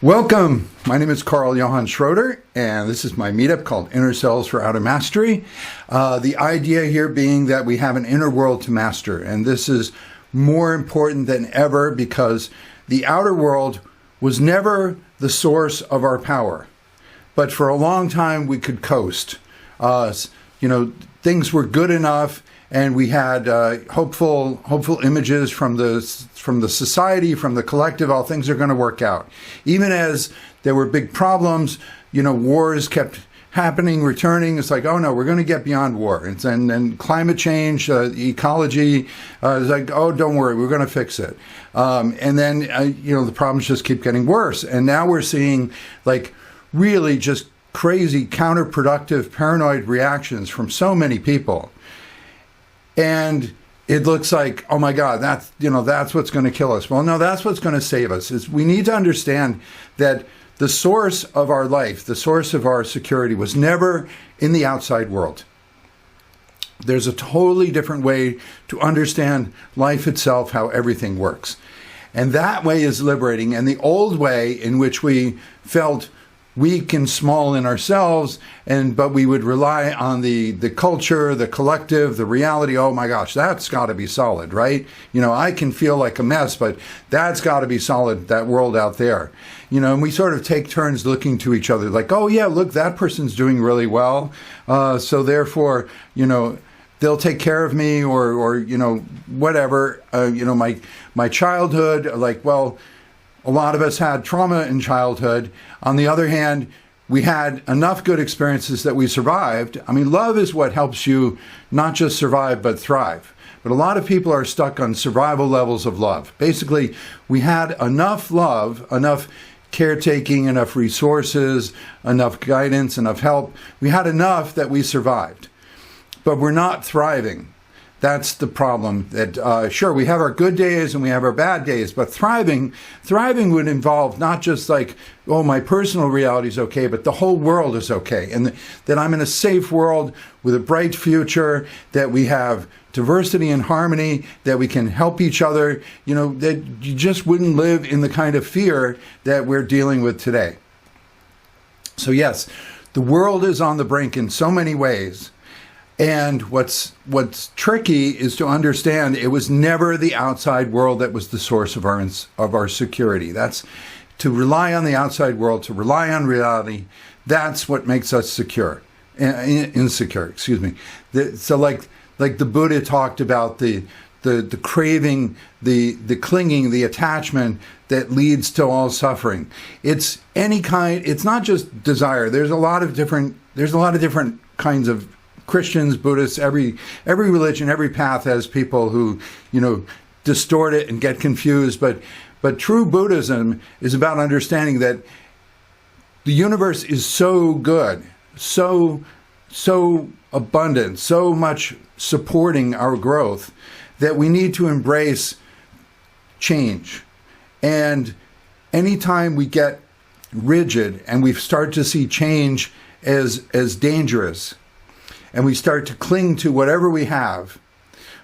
Welcome. My name is Carl Johann Schroeder, and this is my meetup called Inner Selves for Outer Mastery. The idea here being that we have an inner world to master, and this is more important than ever because the outer world was never the source of our power. But for a long time, we could coast. Things were good enough, and we had hopeful images from the society, from the collective. All things are going to work out. Even as there were big problems, wars kept happening, returning. It's like, oh no, we're going to get beyond war. And climate change, ecology, is like, oh, don't worry, we're going to fix it. And then the problems just keep getting worse. And now we're seeing really just crazy, counterproductive, paranoid reactions from so many people. And it looks like, oh my God, that's what's going to kill us. Well, no, that's what's going to save us. We need to understand that the source of our life, the source of our security was never in the outside world. There's a totally different way to understand life itself, how everything works. And that way is liberating. And the old way in which we felt weak and small in ourselves, but we would rely on the culture, the collective, the reality. Oh my gosh, that's got to be solid, right? I can feel like a mess, but that's got to be solid, that world out there. And we sort of take turns looking to each other like, oh yeah, look, that person's doing really well. So therefore, they'll take care of me or whatever. My childhood, a lot of us had trauma in childhood. On the other hand, we had enough good experiences that we survived. I mean, love is what helps you not just survive, but thrive. But a lot of people are stuck on survival levels of love. Basically, we had enough love, enough caretaking, enough resources, enough guidance, enough help. We had enough that we survived. But we're not thriving. That's the problem. That sure, we have our good days and we have our bad days, but thriving would involve not just my personal reality is okay, but the whole world is okay, and that I'm in a safe world with a bright future, that we have diversity and harmony, that we can help each other, that you just wouldn't live in the kind of fear that we're dealing with today. So yes, the world is on the brink in so many ways. And what's tricky is to understand it was never the outside world that was the source of our security. That's to rely on the outside world, to rely on reality. That's what makes us insecure. Excuse me. So like the Buddha talked about the craving, the clinging, the attachment that leads to all suffering. It's any kind. It's not just desire. There's a lot of different kinds of Christians, Buddhists, every religion, every path has people who, distort it and get confused. But true Buddhism is about understanding that the universe is so good, so abundant, so much supporting our growth that we need to embrace change. And anytime we get rigid and we start to see change as dangerous, and we start to cling to whatever we have,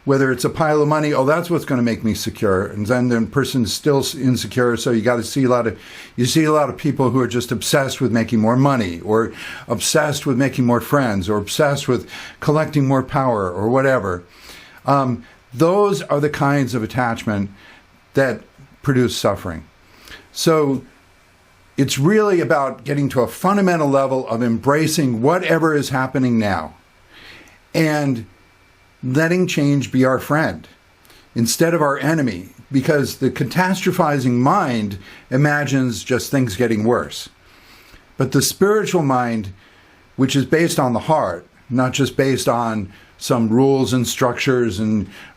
whether it's a pile of money, oh, that's what's going to make me secure, and then the person's still insecure. So you see a lot of people who are just obsessed with making more money, or obsessed with making more friends, or obsessed with collecting more power, or whatever. Those are the kinds of attachment that produce suffering. So it's really about getting to a fundamental level of embracing whatever is happening now, and letting change be our friend instead of our enemy, because the catastrophizing mind imagines just things getting worse. But the spiritual mind, which is based on the heart, not just based on some rules and structures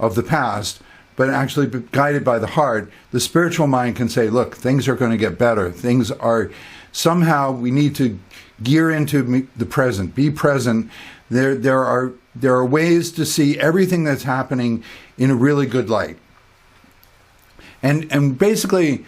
of the past, but actually guided by the heart, the spiritual mind can say, look, things are going to get better. Somehow we need to gear into the present, be present. There are ways to see everything that's happening in a really good light. And basically,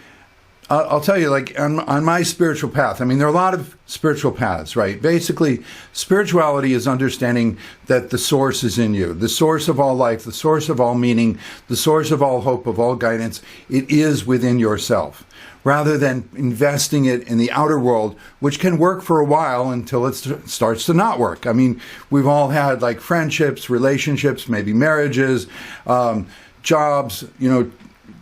I'll tell you, like on my spiritual path, I mean, there are a lot of spiritual paths, right? Basically, spirituality is understanding that the source is in you, the source of all life, the source of all meaning, the source of all hope, of all guidance. It is within yourself, rather than investing it in the outer world, which can work for a while until it starts to not work. I mean, we've all had like friendships, relationships, maybe marriages, jobs,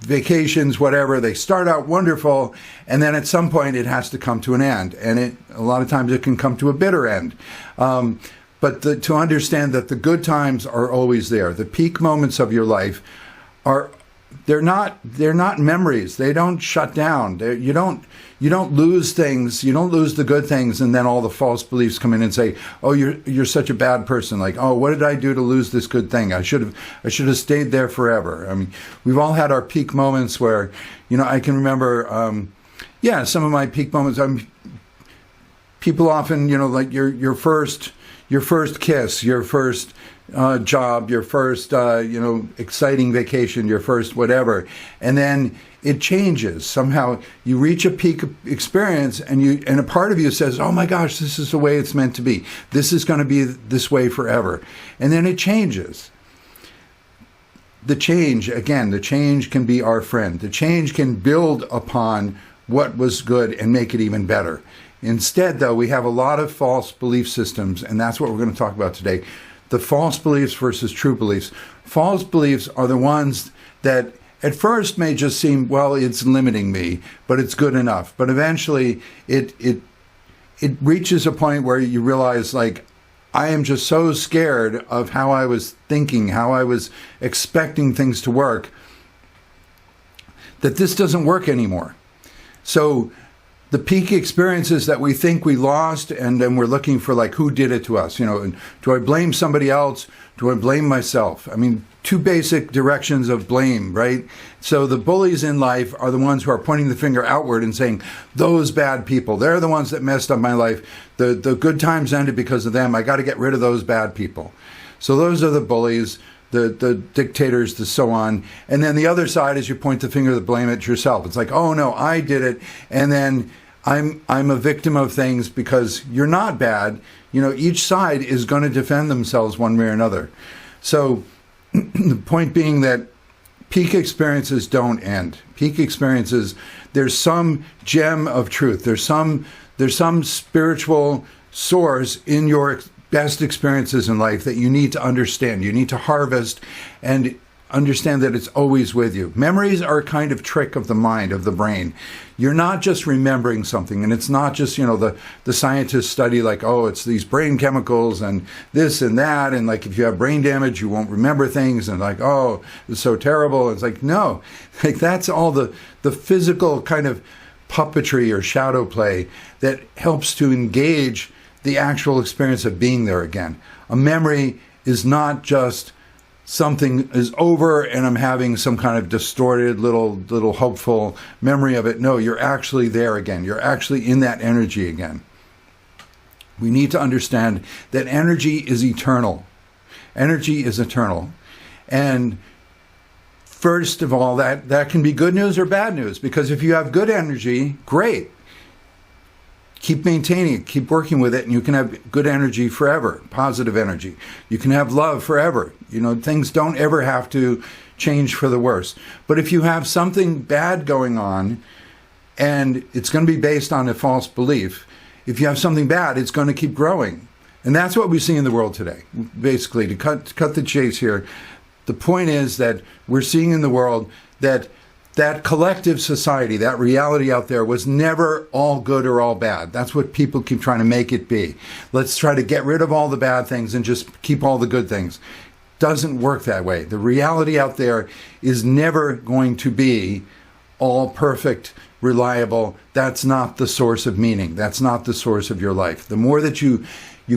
vacations, whatever. They start out wonderful, and then at some point it has to come to an end. And a lot of times it can come to a bitter end. But to understand that the good times are always there. The peak moments of your life they're not memories. They don't shut down. You don't lose things. You don't lose the good things, and then all the false beliefs come in and say, "Oh, you're such a bad person." Like, "Oh, what did I do to lose this good thing? I should have stayed there forever." I mean, we've all had our peak moments where, I can remember, some of my peak moments. People often, like your first kiss, your first job, your first, exciting vacation, your first whatever. And then it changes. Somehow you reach a peak experience and a part of you says, "Oh my gosh, this is the way it's meant to be. This is going to be this way forever." And then it changes. The change can be our friend. The change can build upon what was good and make it even better. Instead, though, we have a lot of false belief systems, and that's what we're going to talk about today. The false beliefs versus true beliefs. False beliefs are the ones that at first may just seem, well, it's limiting me, but it's good enough. But eventually it reaches a point where you realize, like, I am just so scared of how I was thinking, how I was expecting things to work, that this doesn't work anymore. So the peak experiences that we think we lost, and then we're looking for, like, who did it to us? And do I blame somebody else? Do I blame myself? I mean, two basic directions of blame, right? So the bullies in life are the ones who are pointing the finger outward and saying, those bad people, they're the ones that messed up my life. The good times ended because of them. I got to get rid of those bad people. So those are the bullies, the dictators, the so on. And then the other side is you point the finger to blame it yourself. It's like, oh no, I did it. And then I'm a victim of things, because you're not bad. Each side is going to defend themselves one way or another. So the point being that peak experiences don't end. Peak experiences, there's some gem of truth. There's some spiritual source in your best experiences in life that you need to understand. You need to harvest and understand that it's always with you. Memories are a kind of trick of the mind, of the brain. You're not just remembering something, and it's not just, the scientists study, like, oh, it's these brain chemicals and this and that, and like if you have brain damage, you won't remember things, and like, oh, it's so terrible. It's like, no, like that's all the physical kind of puppetry or shadow play that helps to engage the actual experience of being there again. A memory is not just something is over and I'm having some kind of distorted little hopeful memory of it. No, you're actually there again. You're actually in that energy again. We need to understand that energy is eternal. Energy is eternal. And first of all, that can be good news or bad news, because if you have good energy, great. Keep maintaining it, keep working with it, and you can have good energy forever, positive energy. You can have love forever. Things don't ever have to change for the worse. But if you have something bad going on, and it's going to be based on a false belief, if you have something bad, it's going to keep growing. And that's what we see in the world today. Basically, to cut the chase here, the point is that we're seeing in the world that collective society, that reality out there, was never all good or all bad. That's what people keep trying to make it be. Let's try to get rid of all the bad things and just keep all the good things. Doesn't work that way. The reality out there is never going to be all perfect, reliable. That's not the source of meaning. That's not the source of your life. The more that you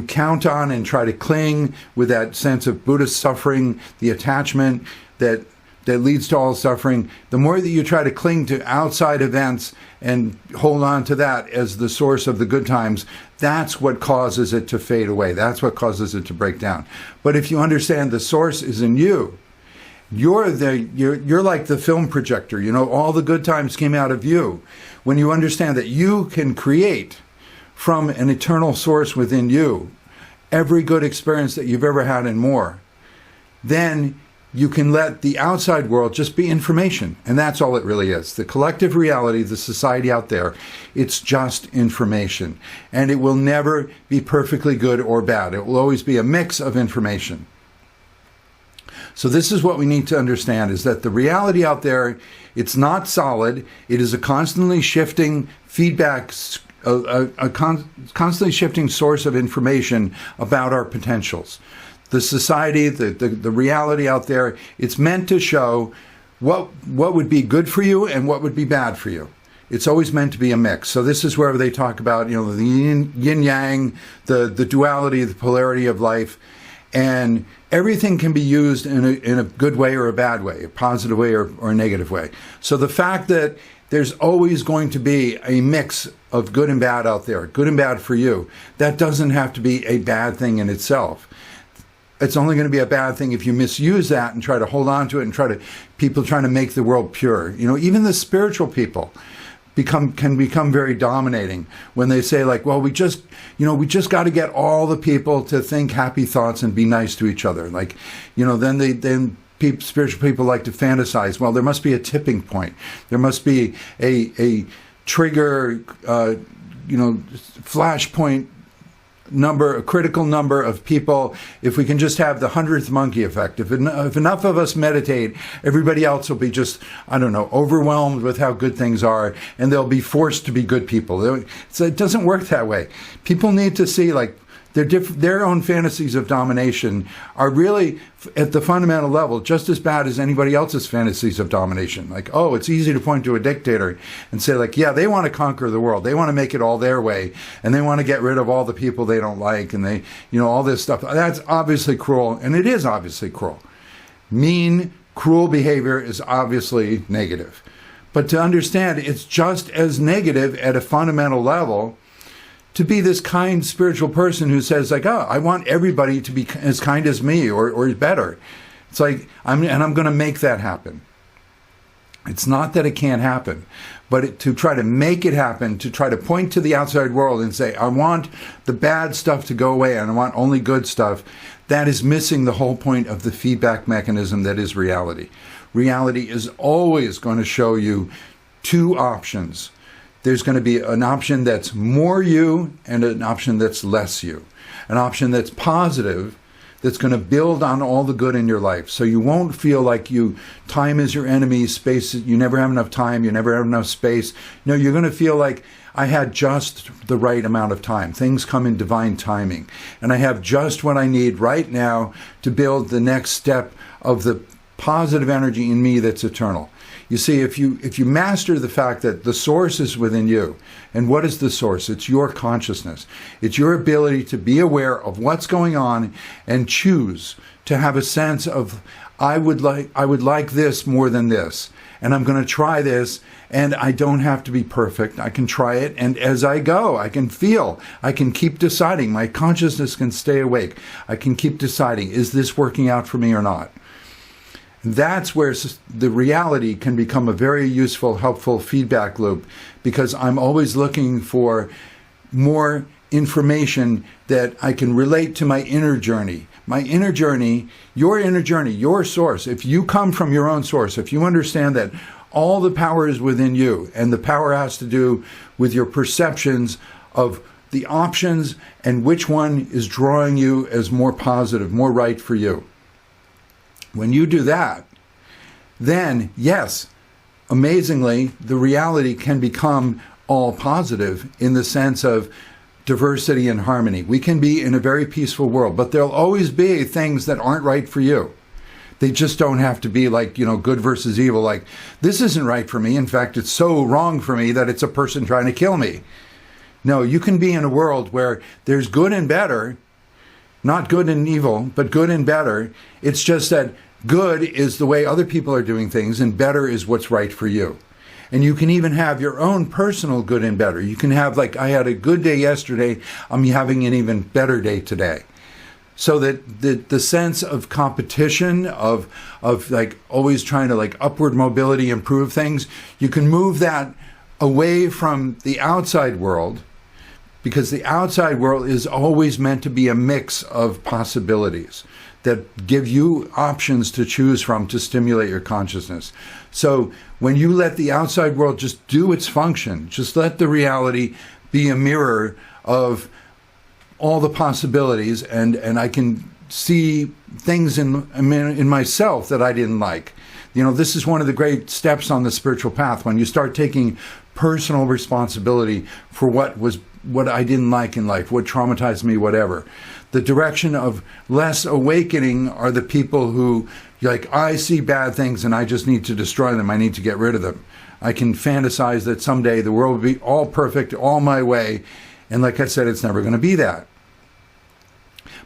count on and try to cling with that sense of Buddhist suffering, the attachment that leads to all suffering, the more that you try to cling to outside events and hold on to that as the source of the good times, that's what causes it to fade away. That's what causes it to break down. But if you understand the source is in you, You're like the film projector. All the good times came out of you. When you understand that you can create from an eternal source within you every good experience that you've ever had and more, then you can let the outside world just be information. And that's all it really is. The collective reality, the society out there, it's just information. And it will never be perfectly good or bad. It will always be a mix of information. So this is what we need to understand, is that the reality out there, it's not solid. It is a constantly shifting feedback, constantly shifting source of information about our potentials. The society, the reality out there, it's meant to show what would be good for you and what would be bad for you. It's always meant to be a mix. So this is where they talk about, the yin-yang, the duality, the polarity of life. And everything can be used in a good way or a bad way, a positive way or a negative way. So the fact that there's always going to be a mix of good and bad out there, good and bad for you, that doesn't have to be a bad thing in itself. It's only going to be a bad thing if you misuse that and try to hold on to it and people trying to make the world pure. Even the spiritual people can become very dominating when they say, like, well, we just got to get all the people to think happy thoughts and be nice to each other. Like, then spiritual people like to fantasize. Well, there must be a tipping point. There must be a trigger, flashpoint number, a critical number of people. If we can just have the 100th monkey effect, if enough of us meditate, everybody else will be just, overwhelmed with how good things are, and they'll be forced to be good people. So it doesn't work that way. People need to see, like, their own fantasies of domination are really, at the fundamental level, just as bad as anybody else's fantasies of domination. Like, it's easy to point to a dictator and say, like, yeah, they want to conquer the world. They want to make it all their way. And they want to get rid of all the people they don't like. And they, all this stuff. That's obviously cruel. And it is obviously cruel. Mean, cruel behavior is obviously negative. But to understand, it's just as negative at a fundamental level to be this kind spiritual person who says, like, I want everybody to be as kind as me or better. It's like, I'm going to make that happen. It's not that it can't happen, but to try to make it happen, to try to point to the outside world and say, I want the bad stuff to go away and I want only good stuff, that is missing the whole point of the feedback mechanism that is reality. Reality is always going to show you two options. There's going to be an option that's more you and an option that's less you. An option that's positive, that's going to build on all the good in your life. So you won't feel like time is your enemy, space, you never have enough time, you never have enough space. No, you're going to feel like, I had just the right amount of time. Things come in divine timing. And I have just what I need right now to build the next step of the positive energy in me that's eternal. You see, if you master the fact that the source is within you, and what is the source? It's your consciousness. It's your ability to be aware of what's going on and choose to have a sense of, I would like this more than this, and I'm going to try this, and I don't have to be perfect. I can try it, and as I go, I can feel, I can keep deciding. My consciousness can stay awake. I can keep deciding, is this working out for me or not? That's where the reality can become a very useful, helpful feedback loop, because I'm always looking for more information that I can relate to my inner journey. My inner journey, your source. If you come from your own source, if you understand that all the power is within you, and the power has to do with your perceptions of the options and which one is drawing you as more positive, more right for you. When you do that, then, yes, amazingly, the reality can become all positive in the sense of diversity and harmony. We can be in a very peaceful world, but there'll always be things that aren't right for you. They just don't have to be like, good versus evil, like, this isn't right for me. In fact, it's so wrong for me that it's a person trying to kill me. No, you can be in a world where there's good and better, not good and evil, but good and better. It's just that good is the way other people are doing things, and better is what's right for you. And you can even have your own personal good and better. You can have, like, I had a good day yesterday, I'm having an even better day today. so that the sense of competition, of like always trying to like upward mobility, improve things, you can move that away from the outside world, because the outside world is always meant to be a mix of possibilities that give you options to choose from to stimulate your consciousness. So when you let the outside world just do its function, just let the reality be a mirror of all the possibilities, and I can see things in myself that I didn't like. You know, this is one of the great steps on the spiritual path, when you start taking personal responsibility for what I didn't like in life, what traumatized me, whatever. The direction of less awakening are the people who, like, I see bad things and I just need to destroy them. I need to get rid of them. I can fantasize that someday the world will be all perfect, all my way. And like I said, it's never going to be that.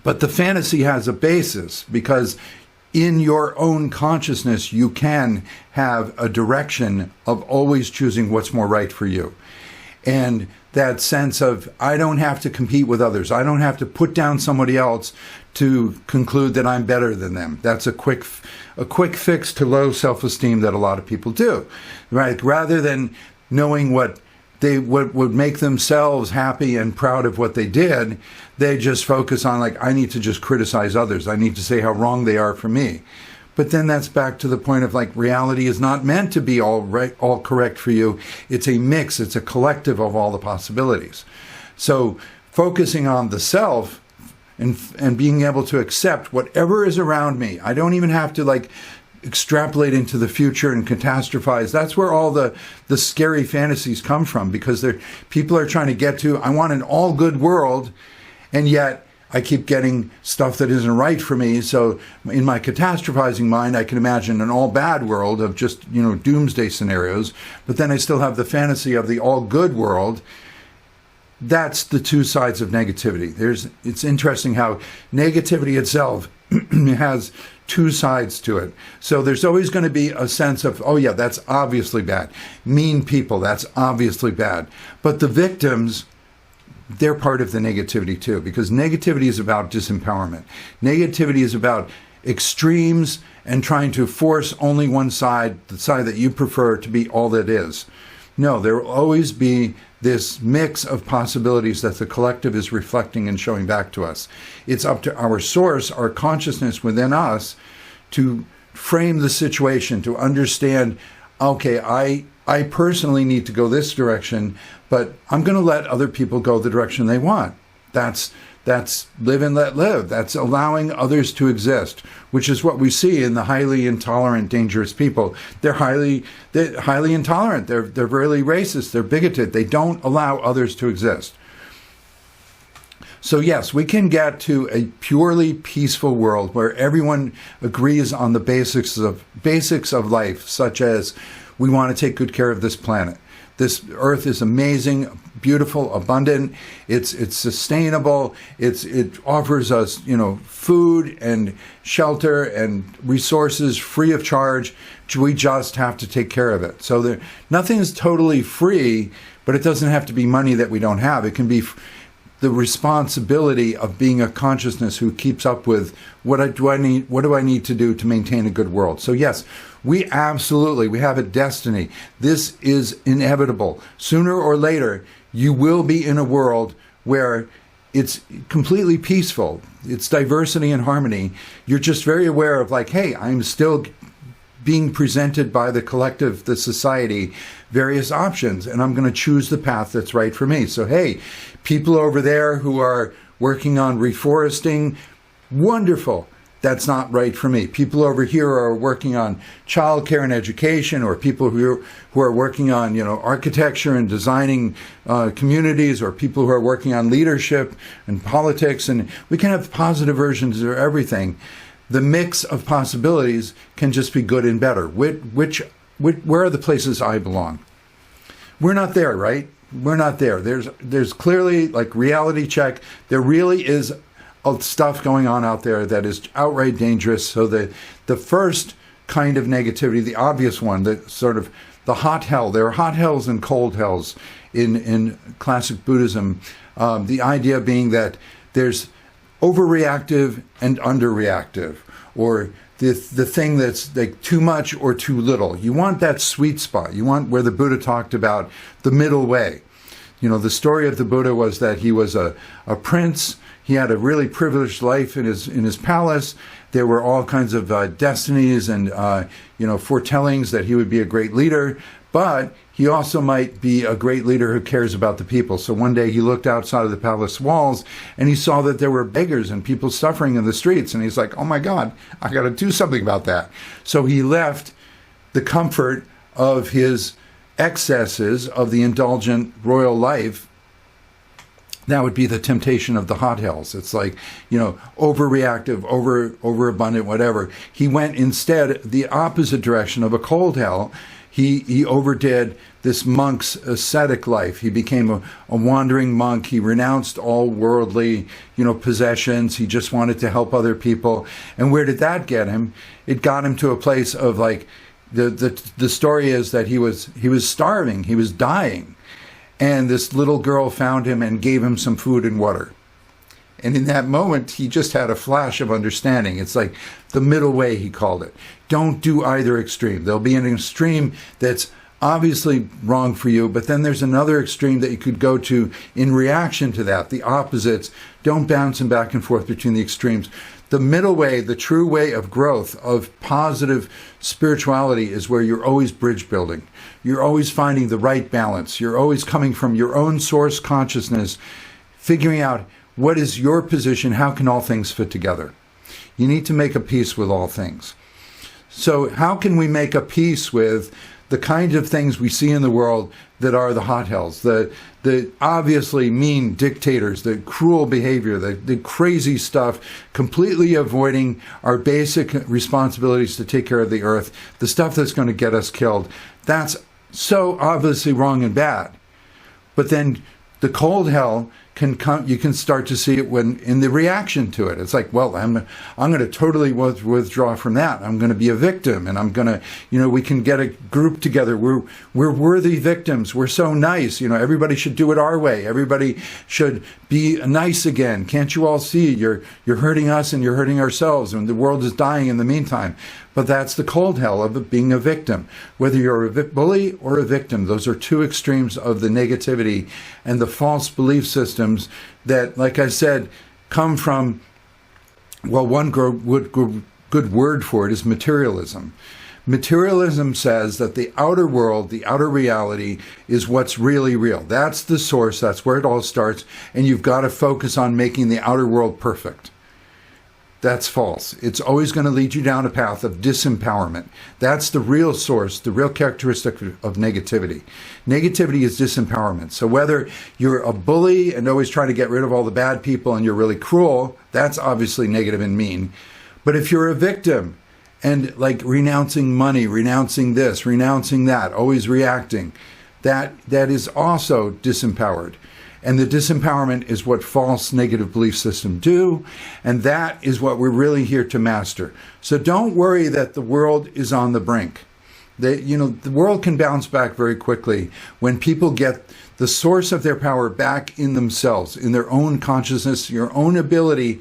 But the fantasy has a basis, because in your own consciousness, you can have a direction of always choosing what's more right for you. And that sense of, I don't have to compete with others. I don't have to put down somebody else to conclude that I'm better than them. That's a quick fix to low self-esteem that a lot of people do, right? Rather than knowing what would make themselves happy and proud of what they did, they just focus on, like, I need to just criticize others. I need to say how wrong they are for me. But then that's back to the point of, like, reality is not meant to be all right, all correct for you. It's a mix. It's a collective of all the possibilities. So focusing on the self and being able to accept whatever is around me. I don't even have to, like, extrapolate into the future and catastrophize. That's where all the scary fantasies come from, because people are trying to get to, I want an all good world, and yet I keep getting stuff that isn't right for me. So in my catastrophizing mind, I can imagine an all bad world of just, doomsday scenarios, but then I still have the fantasy of the all good world. That's the two sides of negativity. It's interesting how negativity itself has two sides to it. So there's always going to be a sense of, oh yeah, that's obviously bad. Mean people, that's obviously bad. But the victims, they're part of the negativity too, because negativity is about disempowerment. Negativity is about extremes and trying to force only one side, the side that you prefer, to be all that is. No, there will always be this mix of possibilities that the collective is reflecting and showing back to us. It's up to our source, our consciousness within us, to frame the situation, to understand, okay, I personally need to go this direction, but I'm going to let other people go the direction they want. That's live and let live. That's allowing others to exist, which is what we see in the highly intolerant, dangerous people. They're highly intolerant. They're really racist. They're bigoted. They don't allow others to exist. So yes, we can get to a purely peaceful world where everyone agrees on the basics of life, such as we want to take good care of this planet. This earth is amazing, beautiful, abundant. It's sustainable. It offers us, food and shelter and resources free of charge. We just have to take care of it. So nothing is totally free, but it doesn't have to be money that we don't have. It can be the responsibility of being a consciousness who keeps up with what do I need to do to maintain a good world. So yes, we have a destiny. This is inevitable. Sooner or later, you will be in a world where it's completely peaceful. It's diversity and harmony. You're just very aware of, like, hey, I'm still being presented by the collective, the society, various options, and I'm going to choose the path that's right for me. So, hey, people over there who are working on reforesting, wonderful. That's not right for me. People over here are working on childcare and education, or people who are working on, architecture and designing communities, or people who are working on leadership and politics. And we can have positive versions of everything. The mix of possibilities can just be good and better. Where are the places I belong? We're not there, right? We're not there. There's clearly, like, reality check. There really is stuff going on out there that is outright dangerous. So the first kind of negativity, the obvious one, the sort of the hot hell. There are hot hells and cold hells in classic Buddhism. The idea being that there's overreactive and underreactive, or the thing that's like too much or too little. You want that sweet spot. You want where the Buddha talked about the middle way. You know, the story of the Buddha was that he was a prince. He had a really privileged life in his palace. There were all kinds of destinies and foretellings that he would be a great leader. But he also might be a great leader who cares about the people. So one day he looked outside of the palace walls and he saw that there were beggars and people suffering in the streets. And he's like, oh my God, I got to do something about that. So he left the comfort of his excesses of the indulgent royal life. That would be the temptation of the hot hells. It's like, overreactive, overabundant, whatever. He went instead the opposite direction of a cold hell. He overdid this monk's ascetic life. He became a wandering monk. He renounced all worldly, possessions. He just wanted to help other people. And where did that get him? It got him to a place of like, the story is that he was starving. He was dying. And this little girl found him and gave him some food and water. And in that moment, he just had a flash of understanding. It's like the middle way, he called it. Don't do either extreme. There'll be an extreme that's obviously wrong for you, but then there's another extreme that you could go to in reaction to that, the opposites. Don't bounce them back and forth between the extremes. The middle way, the true way of growth, of positive spirituality, is where you're always bridge building. You're always finding the right balance. You're always coming from your own source consciousness, figuring out what is your position, how can all things fit together. You need to make a peace with all things. So how can we make a peace with the kind of things we see in the world that are the hot hells, the obviously mean dictators, the cruel behavior, the crazy stuff, completely avoiding our basic responsibilities to take care of the earth, the stuff that's going to get us killed? That's so obviously wrong and bad. But then the cold hell can come. You can start to see it when in the reaction to it. It's like, well, I'm going to totally withdraw from that. I'm going to be a victim, and I'm going to, we can get a group together. We're worthy victims. We're so nice. Everybody should do it our way. Everybody should be nice again. Can't you all see? You're hurting us and you're hurting ourselves, and the world is dying in the meantime. But that's the cold hell of being a victim. Whether you're a bully or a victim, those are two extremes of the negativity and the false belief systems that, like I said, come from, well, one good word for it is materialism. Materialism says that the outer world, the outer reality, is what's really real. That's the source. That's where it all starts. And you've got to focus on making the outer world perfect. That's false. It's always going to lead you down a path of disempowerment. That's the real source, the real characteristic of negativity. Negativity is disempowerment. So whether you're a bully and always trying to get rid of all the bad people and you're really cruel, that's obviously negative and mean. But if you're a victim and like renouncing money, renouncing this, renouncing that, always reacting, that is also disempowered. And the disempowerment is what false negative belief systems do, and that is what we're really here to master. So don't worry that the world is on the brink. The world can bounce back very quickly when people get the source of their power back in themselves, in their own consciousness, your own ability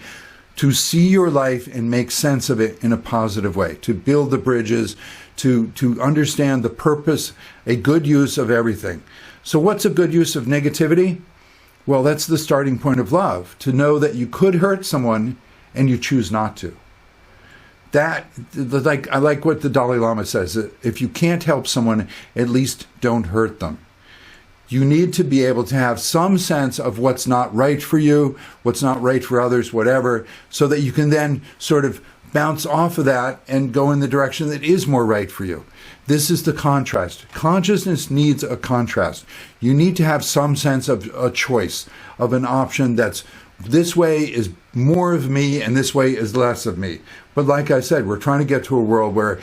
to see your life and make sense of it in a positive way, to build the bridges, to understand the purpose, a good use of everything. So what's a good use of negativity? Well, that's the starting point of love, to know that you could hurt someone and you choose not to. I like what the Dalai Lama says, that if you can't help someone, at least don't hurt them. You need to be able to have some sense of what's not right for you, what's not right for others, whatever, so that you can then sort of bounce off of that and go in the direction that is more right for you. This is the contrast. Consciousness needs a contrast. You need to have some sense of a choice, of an option that's this way is more of me and this way is less of me. But like I said, we're trying to get to a world where,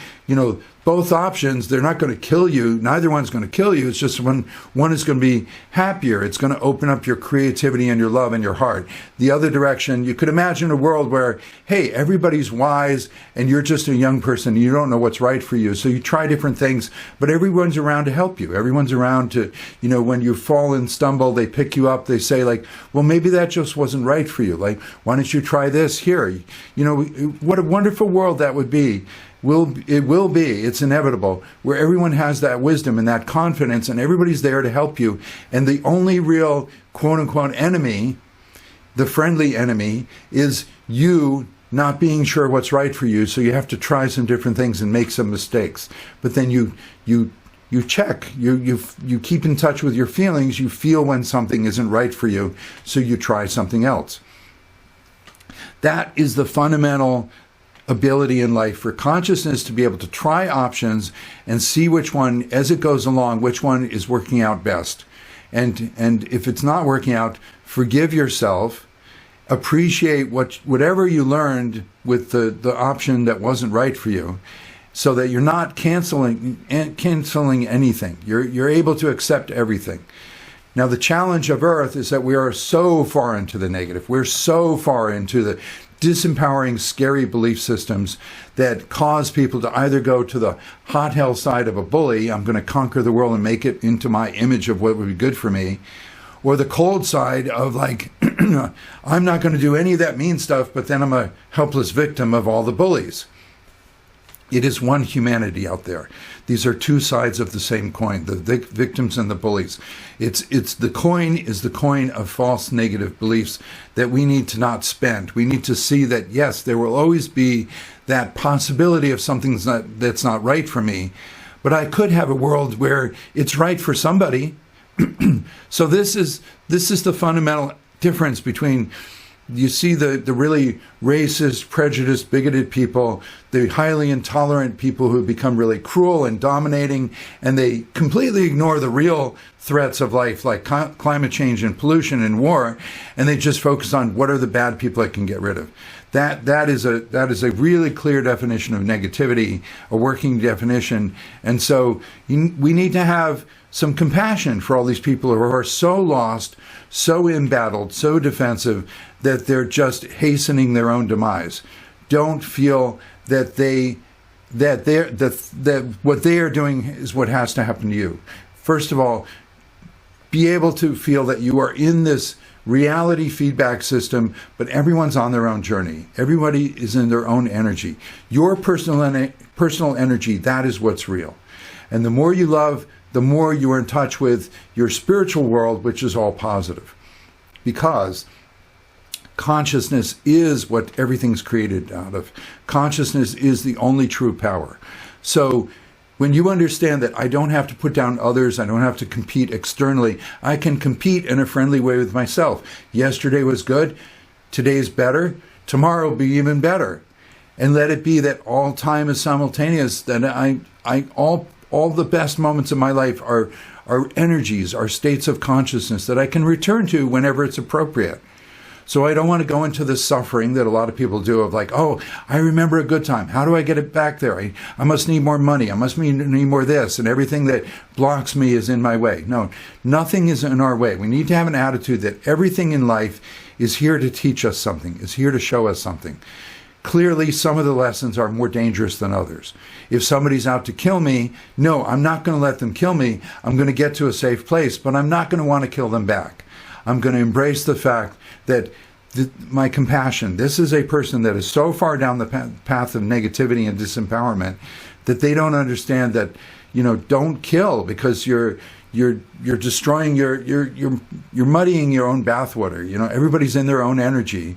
both options, they're not going to kill you. Neither one's going to kill you. It's just one is going to be happier. It's going to open up your creativity and your love and your heart. The other direction, you could imagine a world where, hey, everybody's wise and you're just a young person. And you don't know what's right for you. So you try different things, but everyone's around to help you. Everyone's around to, when you fall and stumble, they pick you up. They say like, well, maybe that just wasn't right for you. Like, why don't you try this here? You know, what a wonderful world that would be. It will be, it's inevitable, where everyone has that wisdom and that confidence and everybody's there to help you. And the only real quote-unquote enemy, the friendly enemy, is you not being sure what's right for you, so you have to try some different things and make some mistakes. But then you check, you keep in touch with your feelings, you feel when something isn't right for you, so you try something else. That is the fundamental ability in life for consciousness to be able to try options and see which one, as it goes along, which one is working out best. And if it's not working out, forgive yourself, appreciate whatever you learned with the option that wasn't right for you, so that you're not canceling anything. You're able to accept everything. Now, the challenge of Earth is that we are so far into the negative. We're so far into the disempowering, scary belief systems that cause people to either go to the hot hell side of a bully, I'm going to conquer the world and make it into my image of what would be good for me, or the cold side of like, I'm not going to do any of that mean stuff, but then I'm a helpless victim of all the bullies. It is one humanity out there. These are two sides of the same coin, the victims and the bullies. It's the coin is the coin of false negative beliefs that we need to not spend. We need to see that, yes, there will always be that possibility of something that's not right for me, but I could have a world where it's right for somebody. So this is the fundamental difference between, you see the really racist, prejudiced, bigoted people, the highly intolerant people who become really cruel and dominating, and they completely ignore the real threats of life, like climate change and pollution and war, and they just focus on what are the bad people I can get rid of. That is a really clear definition of negativity, a working definition. And so we need to have some compassion for all these people who are so lost, so embattled, so defensive, that they're just hastening their own demise. Don't feel that that what they are doing is what has to happen to you. First of all, be able to feel that you are in this reality feedback system, but everyone's on their own journey. Everybody is in their own energy. Your personal energy, that is what's real. And the more you love, the more you are in touch with your spiritual world, which is all positive. Because consciousness is what everything's created out of. Consciousness is the only true power. So when you understand that I don't have to put down others, I don't have to compete externally, I can compete in a friendly way with myself. Yesterday was good, today's better, tomorrow will be even better. And let it be that all time is simultaneous, that all the best moments of my life are energies, are states of consciousness that I can return to whenever it's appropriate. So I don't want to go into the suffering that a lot of people do of like, oh, I remember a good time. How do I get it back there? I must need more money. I must need more this, and everything that blocks me is in my way. No, nothing is in our way. We need to have an attitude that everything in life is here to teach us something, is here to show us something. Clearly, some of the lessons are more dangerous than others. If somebody's out to kill me, no, I'm not going to let them kill me. I'm going to get to a safe place, but I'm not going to want to kill them back. I'm going to embrace the fact that my compassion, this is a person that is so far down the path of negativity and disempowerment that they don't understand that, don't kill, because you're destroying you're muddying your own bathwater. Everybody's in their own energy.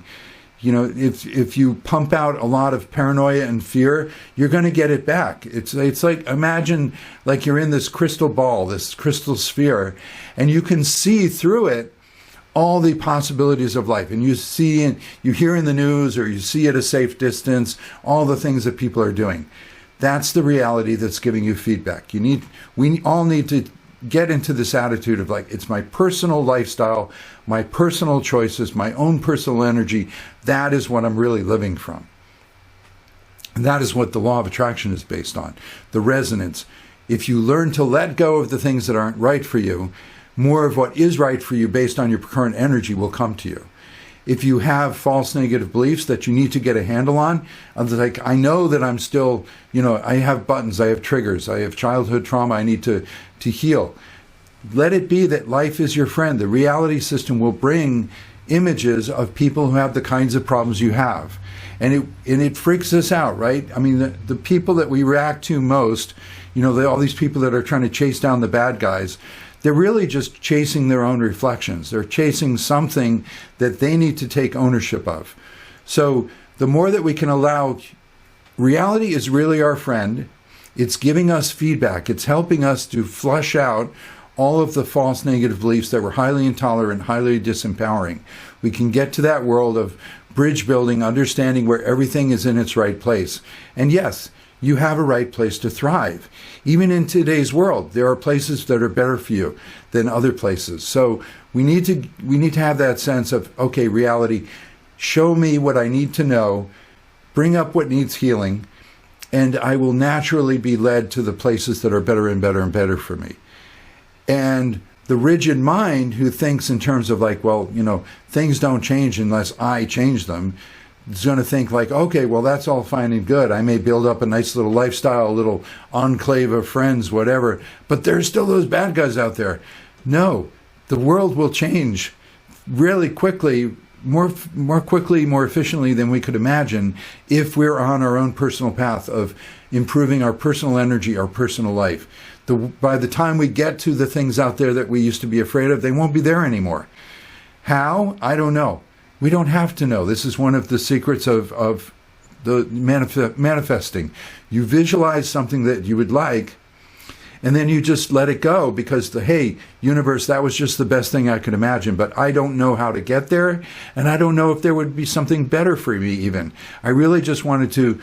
If you pump out a lot of paranoia and fear, you're going to get it back. It's like, imagine like you're in this crystal ball, this crystal sphere, and you can see through it all the possibilities of life. And you see and you hear in the news, or you see at a safe distance, all the things that people are doing. That's the reality that's giving you feedback. We all need to get into this attitude of like, it's my personal lifestyle, my personal choices, my own personal energy. That is what I'm really living from. And that is what the law of attraction is based on. The resonance. If you learn to let go of the things that aren't right for you, more of what is right for you based on your current energy will come to you. If you have false negative beliefs that you need to get a handle on, like, I know that I'm still, I have buttons, I have triggers, I have childhood trauma I need to heal. Let it be that life is your friend. The reality system will bring images of people who have the kinds of problems you have. And it freaks us out, right? I mean, the people that we react to most, all these people that are trying to chase down the bad guys, they're really just chasing their own reflections. They're chasing something that they need to take ownership of. So the more that we can allow, reality is really our friend. It's giving us feedback. It's helping us to flush out all of the false negative beliefs that were highly intolerant, highly disempowering. We can get to that world of bridge building, understanding where everything is in its right place. And yes, you have a right place to thrive. Even in today's world, there are places that are better for you than other places. So we need to have that sense of, okay, reality, show me what I need to know, bring up what needs healing, and I will naturally be led to the places that are better and better and better for me. And the rigid mind who thinks in terms of like, well, things don't change unless I change them, is going to think like, okay, well, that's all fine and good. I may build up a nice little lifestyle, a little enclave of friends, whatever, but there's still those bad guys out there. No, the world will change really quickly, more quickly, more efficiently than we could imagine if we're on our own personal path of improving our personal energy, our personal life. By the time we get to the things out there that we used to be afraid of, they won't be there anymore. How? I don't know. We don't have to know. This is one of the secrets of the manifesting. You visualize something that you would like, and then you just let it go because hey, universe, that was just the best thing I could imagine, but I don't know how to get there, and I don't know if there would be something better for me even. I really just wanted to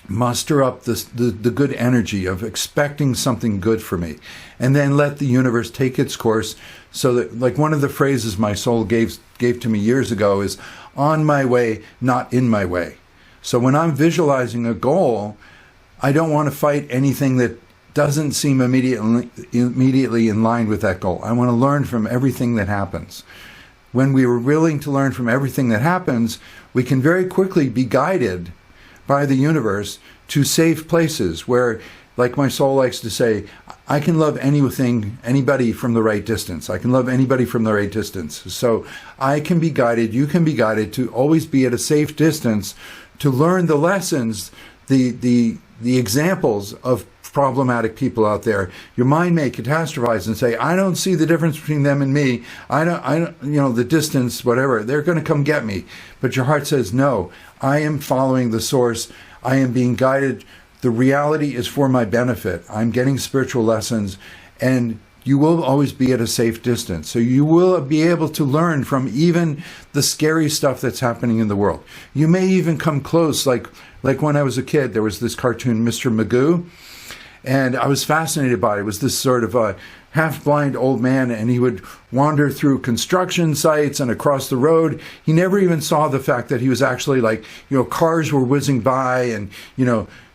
muster up the good energy of expecting something good for me, and then let the universe take its course. So that, like one of the phrases my soul gave to me years ago is, on my way, not in my way. So when I'm visualizing a goal, I don't want to fight anything that doesn't seem immediately in line with that goal. I want to learn from everything that happens. When we are willing to learn from everything that happens, we can very quickly be guided by the universe to safe places where, like my soul likes to say, I can love anybody from the right distance. I can love anybody from the right distance. So I can be guided, you can be guided to always be at a safe distance to learn the lessons, the examples of problematic people out there. Your mind may catastrophize and say, I don't see the difference between them and me. I don't, the distance, whatever, they're going to come get me. But your heart says, no, I am following the source. I am being guided. The reality is for my benefit. I'm getting spiritual lessons, and you will always be at a safe distance. So you will be able to learn from even the scary stuff that's happening in the world. You may even come close, like when I was a kid, there was this cartoon, Mr. Magoo, and I was fascinated by it. It was this sort of a half-blind old man, and he would wander through construction sites and across the road. He never even saw the fact that he was actually cars were whizzing by and,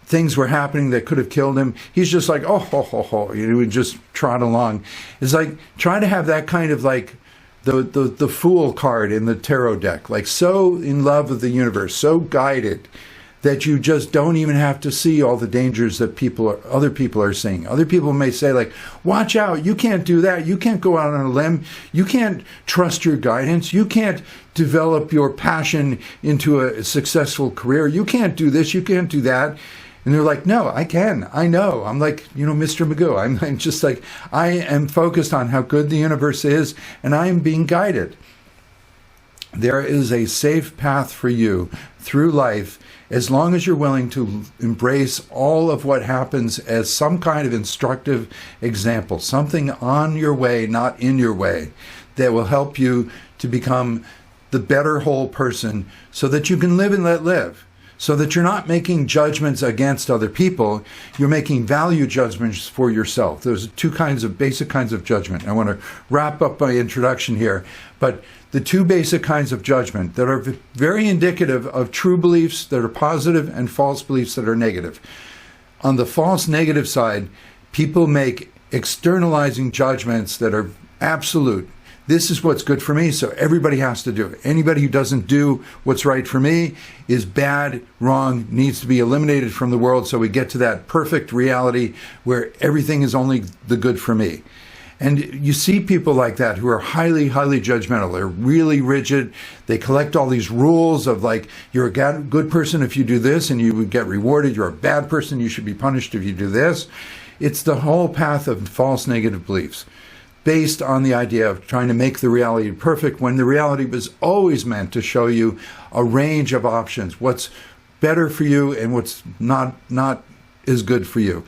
things were happening that could have killed him. He's just like, oh, ho, ho, ho. He would just trot along. It's like trying to have that kind of the fool card in the tarot deck, so in love with the universe, so guided that you just don't even have to see all the dangers that other people are seeing. Other people may say watch out, you can't do that. You can't go out on a limb. You can't trust your guidance. You can't develop your passion into a successful career. You can't do this. You can't do that. And they're like, no, I can. I know. I'm like, Mr. Magoo. I'm just like, I am focused on how good the universe is, and I am being guided. There is a safe path for you through life as long as you're willing to embrace all of what happens as some kind of instructive example, something on your way, not in your way, that will help you to become the better whole person so that you can live and let live. So that you're not making judgments against other people, you're making value judgments for yourself. There's two basic kinds of judgment. I want to wrap up my introduction here, but the two basic kinds of judgment that are very indicative of true beliefs that are positive and false beliefs that are negative. On the false negative side, people make externalizing judgments that are absolute. This is what's good for me, so everybody has to do it. Anybody who doesn't do what's right for me is bad, wrong, needs to be eliminated from the world, so we get to that perfect reality where everything is only the good for me. And you see people like that who are highly, highly judgmental. They're really rigid. They collect all these rules of like, you're a good person if you do this and you would get rewarded. You're a bad person. You should be punished if you do this. It's the whole path of false negative beliefs based on the idea of trying to make the reality perfect when the reality was always meant to show you a range of options, what's better for you and what's not as good for you.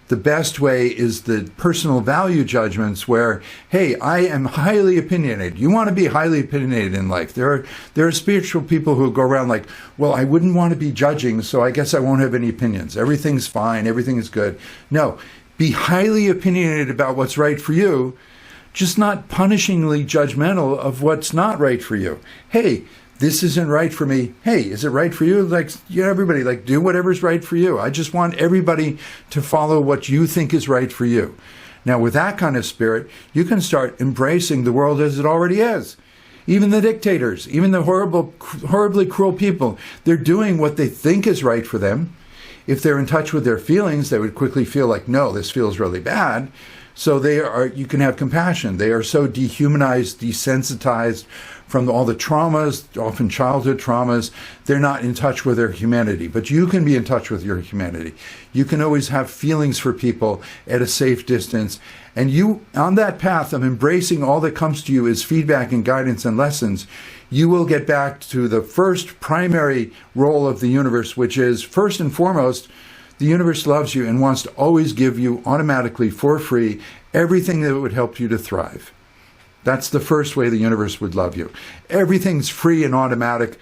The best way is the personal value judgments where, hey, I am highly opinionated. You want to be highly opinionated in life. There are spiritual people who go around like, well, I wouldn't want to be judging, so I guess I won't have any opinions. Everything's fine. Everything is good. No, be highly opinionated about what's right for you, just not punishingly judgmental of what's not right for you. Hey, this isn't right for me. Hey, is it right for you? Like, everybody, like, do whatever's right for you. I just want everybody to follow what you think is right for you. Now, with that kind of spirit, you can start embracing the world as it already is. Even the dictators, even the horribly cruel people, they're doing what they think is right for them. If they're in touch with their feelings, they would quickly feel like, no, this feels really bad. So you can have compassion. They are so dehumanized, desensitized from all the traumas, often childhood traumas. They're not in touch with their humanity. But you can be in touch with your humanity. You can always have feelings for people at a safe distance. And you, on that path of embracing all that comes to you as feedback and guidance and lessons, you will get back to the first primary role of the universe, which is, first and foremost, the universe loves you and wants to always give you automatically for free everything that would help you to thrive. That's the first way the universe would love you. Everything's free and automatic.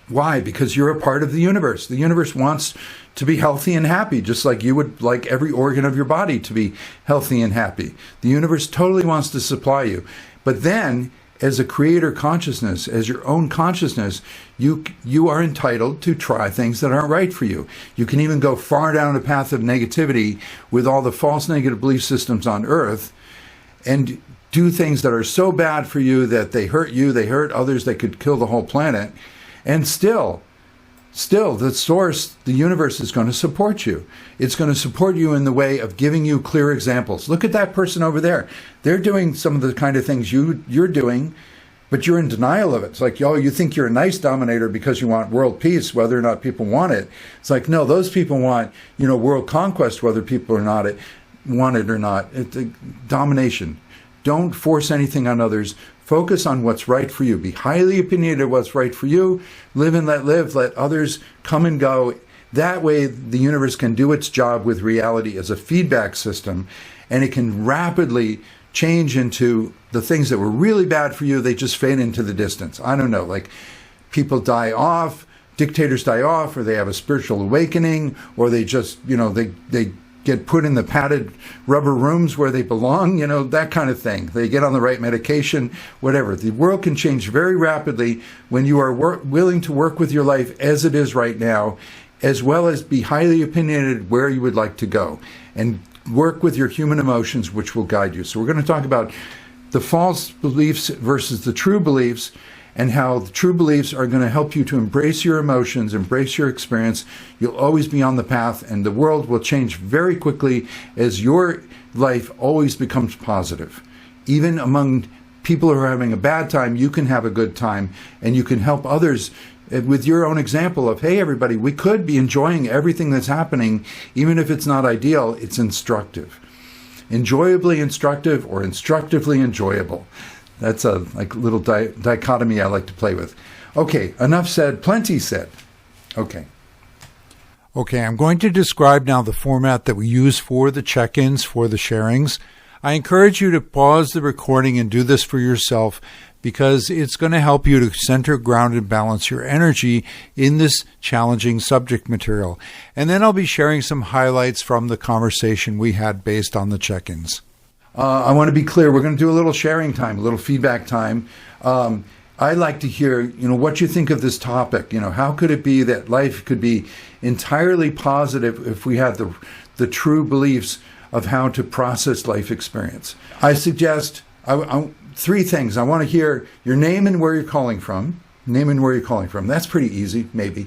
Why? Because you're a part of the universe. The universe wants to be healthy and happy, just like you would like every organ of your body to be healthy and happy. The universe totally wants to supply you. But then, as a creator consciousness, as your own consciousness, you are entitled to try things that aren't right for you. You can even go far down a path of negativity with all the false negative belief systems on Earth and do things that are so bad for you that they hurt others, they could kill the whole planet. And still, the source, the universe, is going to support you. It's going to support you in the way of giving you clear examples. Look at that person over there. They're doing some of the kind of things you're doing, but you're in denial of it. It's like, you think you're a nice dominator because you want world peace, whether or not people want it. It's like, no, those people want, world conquest, whether people want it or not. It's domination. Don't force anything on others. Focus on what's right for you. Be highly opinionated of what's right for you. Live and let live. Let others come and go. That way, the universe can do its job with reality as a feedback system, and it can rapidly change into the things that were really bad for you. They just fade into the distance. I don't know, like people die off, dictators die off, or they have a spiritual awakening, or they just, they get put in the padded rubber rooms where they belong, that kind of thing. They get on the right medication, whatever. The world can change very rapidly when you are willing to work with your life as it is right now, as well as be highly opinionated where you would like to go, and work with your human emotions, which will guide you. So we're going to talk about the false beliefs versus the true beliefs, and how the true beliefs are going to help you to embrace your emotions, embrace your experience. You'll always be on the path, and the world will change very quickly as your life always becomes positive. Even among people who are having a bad time, you can have a good time, and you can help others with your own example of, hey, everybody, we could be enjoying everything that's happening, even if it's not ideal, it's instructive. Enjoyably instructive or instructively enjoyable. That's a little dichotomy I like to play with. Okay, enough said, plenty said. Okay, I'm going to describe now the format that we use for the check-ins, for the sharings. I encourage you to pause the recording and do this for yourself, because it's going to help you to center, ground, and balance your energy in this challenging subject material. And then I'll be sharing some highlights from the conversation we had based on the check-ins. I want to be clear. We're going to do a little sharing time, a little feedback time. I'd like to hear, what you think of this topic. How could it be that life could be entirely positive if we had the true beliefs of how to process life experience? I suggest three things. I want to hear your name and where you're calling from. Name and where you're calling from. That's pretty easy, maybe.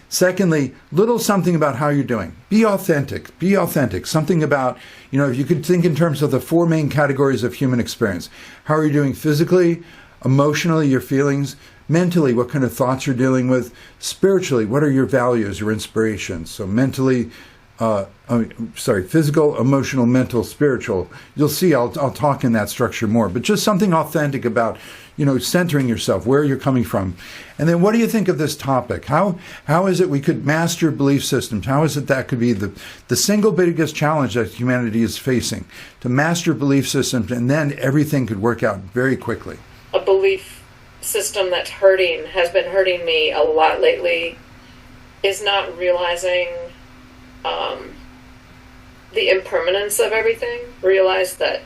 Secondly, little something about how you're doing. Be authentic. Be authentic. Something about, if you could think in terms of the four main categories of human experience. How are you doing physically, emotionally, your feelings, mentally, what kind of thoughts you're dealing with, spiritually, what are your values, your inspirations. So mentally, physical, emotional, mental, spiritual. You'll see, I'll talk in that structure more, but just something authentic about, centering yourself, where you're coming from. And then what do you think of this topic? How is it we could master belief systems? How is it that could be the single biggest challenge that humanity is facing, to master belief systems, and then everything could work out very quickly? A belief system that's has been hurting me a lot lately, is not realizing the impermanence of everything. Realize that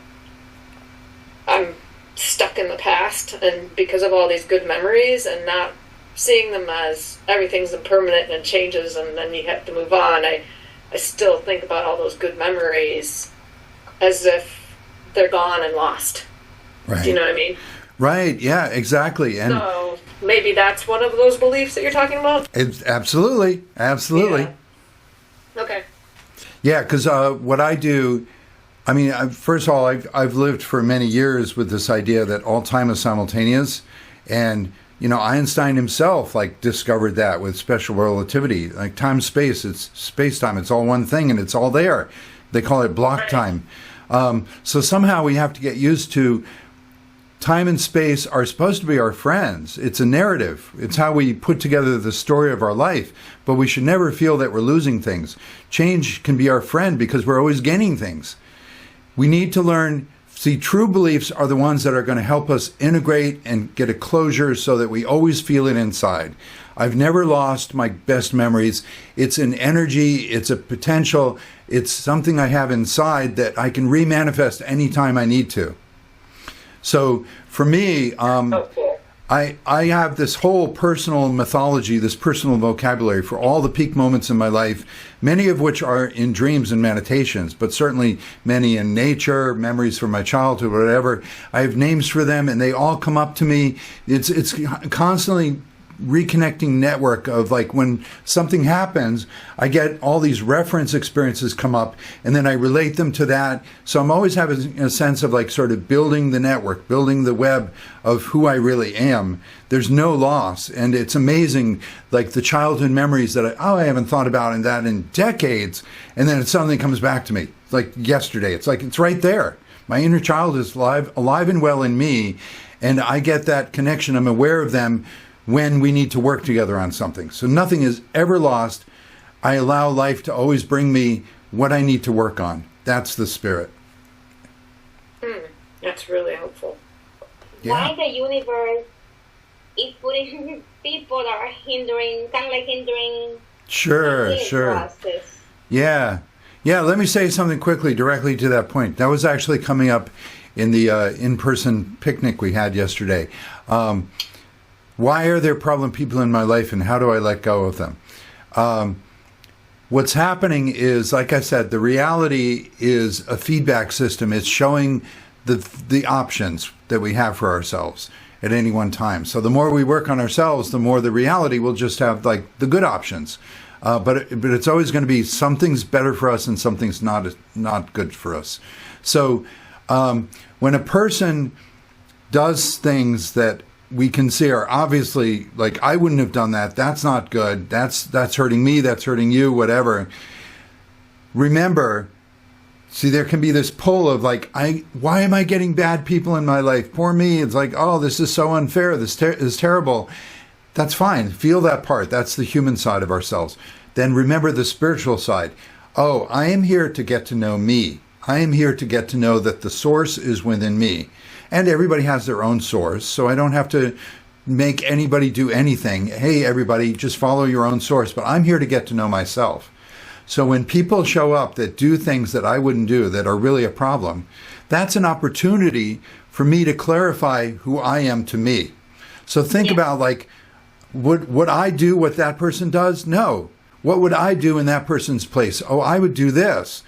I'm stuck in the past, and because of all these good memories, and not seeing them as everything's impermanent and changes and then you have to move on. I still think about all those good memories as if they're gone and lost. Right. Do you know what I mean? Right, yeah, exactly. And so maybe that's one of those beliefs that you're talking about? Absolutely. Yeah. Okay. Yeah, because what I do, first of all, I've lived for many years with this idea that all time is simultaneous. And, Einstein himself, discovered that with special relativity. Like time, space, it's space-time. It's all one thing, and it's all there. They call it block time. So somehow we have to get used to time and space are supposed to be our friends. It's a narrative. It's how we put together the story of our life. But we should never feel that we're losing things. Change can be our friend because we're always gaining things. We need to learn, true beliefs are the ones that are going to help us integrate and get a closure so that we always feel it inside. I've never lost my best memories. It's an energy, it's a potential, it's something I have inside that I can remanifest anytime I need to. So for me, I have this whole personal mythology, this personal vocabulary for all the peak moments in my life, many of which are in dreams and meditations, but certainly many in nature, memories from my childhood, whatever. I have names for them, and they all come up to me. It's constantly reconnecting network of when something happens, I get all these reference experiences come up, and then I relate them to that. So I'm always having a sense of sort of building the network, building the web of who I really am. There's no loss, and it's amazing, the childhood memories that I haven't thought about in decades, and then it suddenly comes back to me, like yesterday. It's it's right there. My inner child is alive and well in me, and I get that connection. I'm aware of them when we need to work together on something. So nothing is ever lost. I allow life to always bring me what I need to work on. That's the spirit. That's really helpful. Yeah. Why the universe is putting people that are hindering Sure. process? Yeah, let me say something quickly directly to that point. That was actually coming up in the in-person picnic we had yesterday. Why are there problem people in my life, and how do I let go of them? What's happening is, like I said, the reality is a feedback system. It's showing the options that we have for ourselves at any one time. So the more we work on ourselves, the more the reality will just have the good options. But it's always going to be something's better for us and something's not good for us. So when a person does things that we can see are obviously I wouldn't have done that. That's not good. That's hurting me. That's hurting you. Whatever. Remember, there can be this pull of why am I getting bad people in my life? Poor me. It's oh, this is so unfair. This is terrible. That's fine. Feel that part. That's the human side of ourselves. Then remember the spiritual side. Oh, I am here to get to know me. I am here to get to know that the source is within me. And everybody has their own source, so I don't have to make anybody do anything. Hey, everybody, just follow your own source. But I'm here to get to know myself. So when people show up that do things that I wouldn't do, that are really a problem, that's an opportunity for me to clarify who I am to me. So think about would I do what that person does? No. What would I do in that person's place? Oh, I would do this.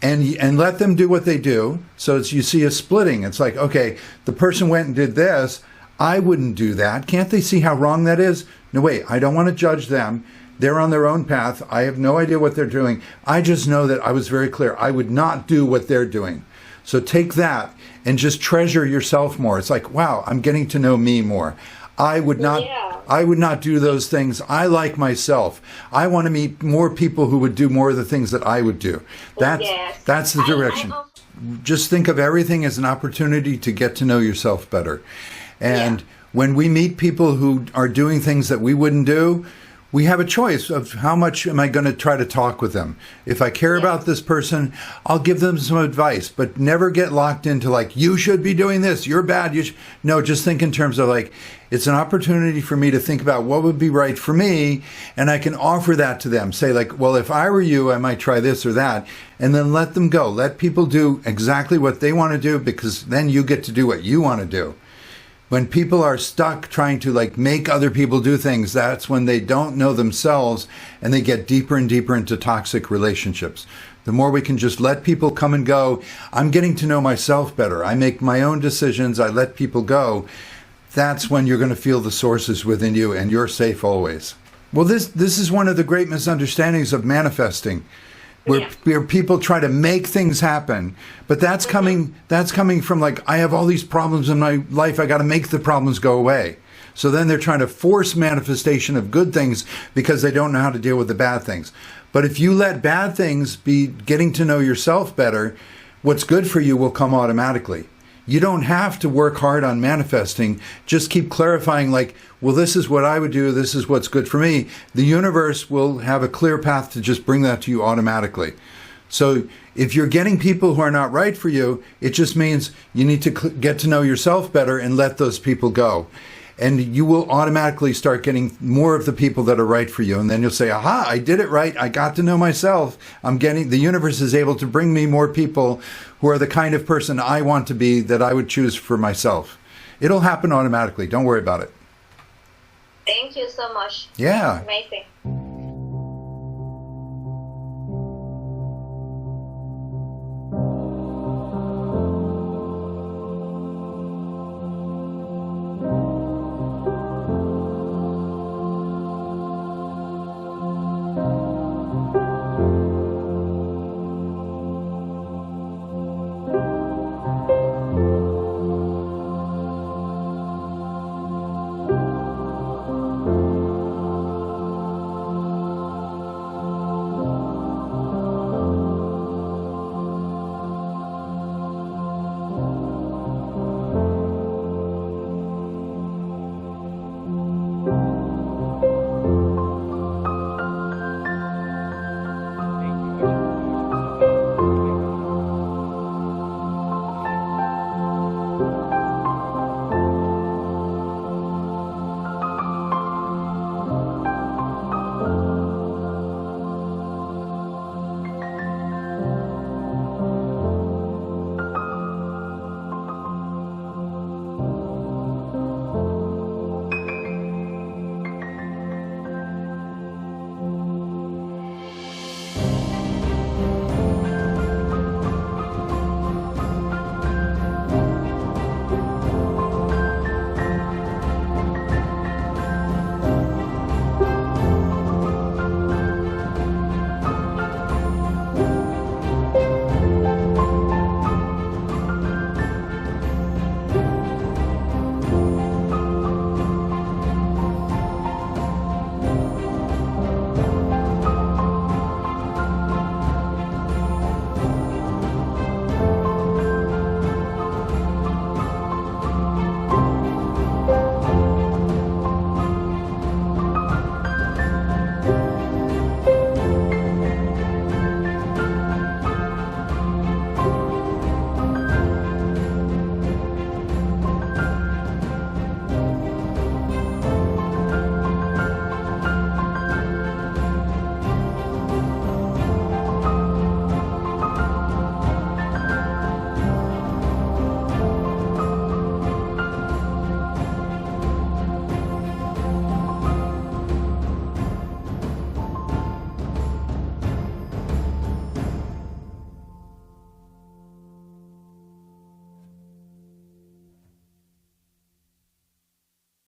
And let them do what they do. So you see a splitting. It's okay, the person went and did this. I wouldn't do that. Can't they see how wrong that is? No, wait, I don't want to judge them. They're on their own path. I have no idea what they're doing. I just know that I was very clear. I would not do what they're doing. So take that and just treasure yourself more. It's like, wow, I'm getting to know me more. I would not do those things. I like myself. I want to meet more people who would do more of the things that I would do. That's the direction. Just think of everything as an opportunity to get to know yourself better. And when we meet people who are doing things that we wouldn't do, we have a choice of how much am I going to try to talk with them. If I care about this person, I'll give them some advice, but never get locked into like, you should be doing this, you're bad. No, just think in terms of like, it's an opportunity for me to think about what would be right for me, and I can offer that to them. Say like, well, if I were you, I might try this or that, and then let them go. Let people do exactly what they want to do, because then you get to do what you want to do. When people are stuck trying to like make other people do things, that's when they don't know themselves and they get deeper and deeper into toxic relationships. The more we can just let people come and go, I'm getting to know myself better. I make my own decisions. I let people go. That's when you're going to feel the sources within you, and you're safe always. Well, this is one of the great misunderstandings of manifesting. Where people try to make things happen, but that's coming from like, I have all these problems in my life, I got to make the problems go away. So then they're trying to force manifestation of good things because they don't know how to deal with the bad things. But if you let bad things be getting to know yourself better, what's good for you will come automatically. You don't have to work hard on manifesting. Just keep clarifying like, well, this is what I would do. This is what's good for me. The universe will have a clear path to just bring that to you automatically. So if you're getting people who are not right for you, it just means you need to get to know yourself better and let those people go. And you will automatically start getting more of the people that are right for you. And then you'll say, aha, I did it right. I got to know myself. The universe is able to bring me more people who are the kind of person I want to be, that I would choose for myself. It'll happen automatically. Don't worry about it. Thank you so much. Yeah. Amazing.